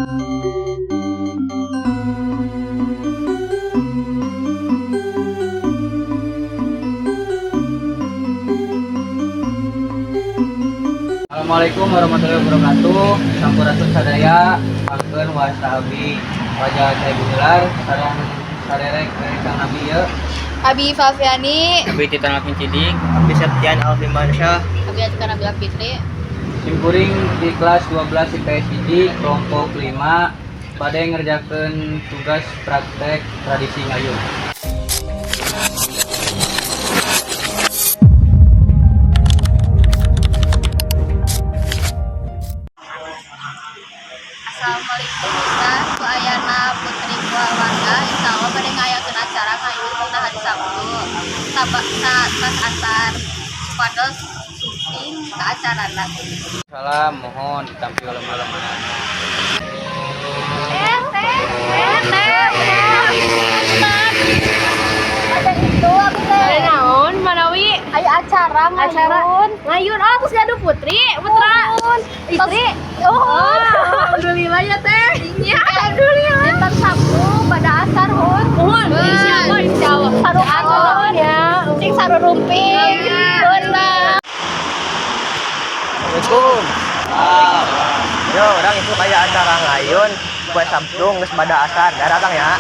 Assalamualaikum warahmatullahi wabarakatuh. Sampurasun sadaya, pangkeun wasta abdi wajah saya gumilar sareng sarerek kang nabi ieu. Abi Fafiani, Abi Titan Alvin Cidik, Abdi Septian Alvin Mansyah. Abi Atika Nabila Fitri. Simkuring di kelas 12 IPS Cidik kelompok 5 pada ngerjakeun tugas praktek tradisi ngayun. Assalamualaikum Ustaz, ku ayana putri keluarga, insya Allah pada ngayakeun acara ngayun dina hari Sabtu. Pas asar, supados syuting ke acara nanti. Salam mohon ditampil lembah-lembahan. Ada itu aku teh. Ada naon Manawi? Ayo acara ngayun. Ngayun oh aku sudah Putri, Putra. Istri. Oh, alhamdulillah ya teh. Iya, alhamdulillah. Dinten Sabtu pada asar hun. Insyaallah, insyaallah. Sarung angon Ya. sing sarurumping. Hun lah. Assalamualaikum. Yo, orang itu kayak acara ngayun buat Sabtu geus pada asar. Datang ya.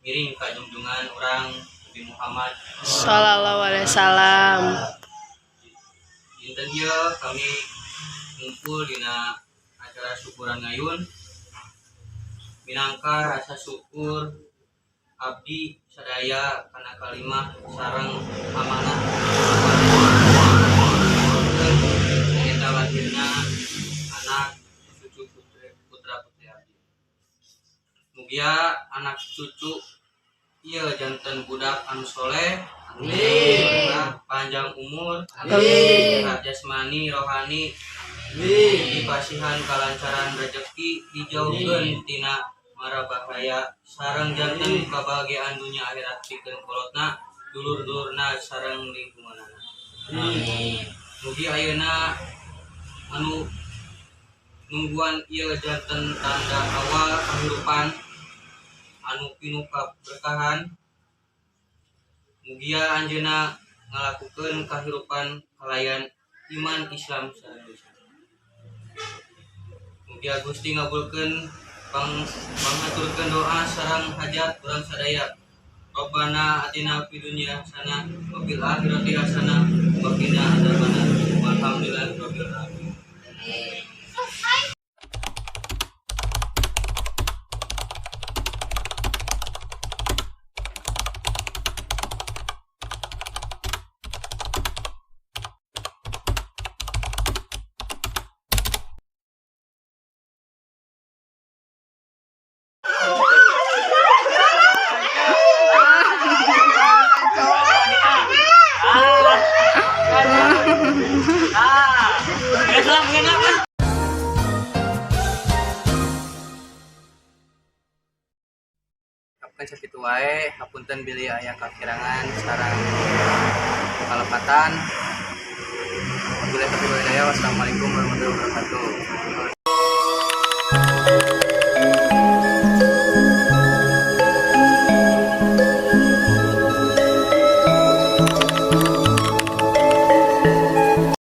miring ka junjungan orang Nabi Muhammad Sallallahu alaihi wasallam. Dinten ieu kami ngumpul dina acara syukuran ngayun minangka rasa syukur abdi sadaya kana kalimah sareng amanah kita lahirna anak cucu putra putri abdi. Mugia anak cucu ieu janten budak anu soleh, amin. Panjang umur, amin. Sehat jasmani rohani, amin. Dipasihan kalancaran rezeki, dijauhkeun tina mara bahaya, sareng janten kabahagiaan dunia akhirat pikeun kolotna, dulur-dulurna sareng lingkunganna. Amin. Mugi ayeuna anu nungguan ieu janten tanda awal kehidupan anu pinuh kaberkahan. Mugia anjeunna ngalakukeun kahirupan kalayan iman Islam sareng mugia Gusti ngabulkeun pangaturkeun doa sareng hajat urang sadaya. Rabbana atina fid dunya hasanah wa fil akhirati hasanah wa qina adzabannar. Walhamdulillahirabbil alamin. Kapken sakitu wae, hapunten bilih aya kakirangan sareng kalepatan. Wabillahi taufiq wal hidayah. Wassalamualaikum warahmatullahi wabarakatuh.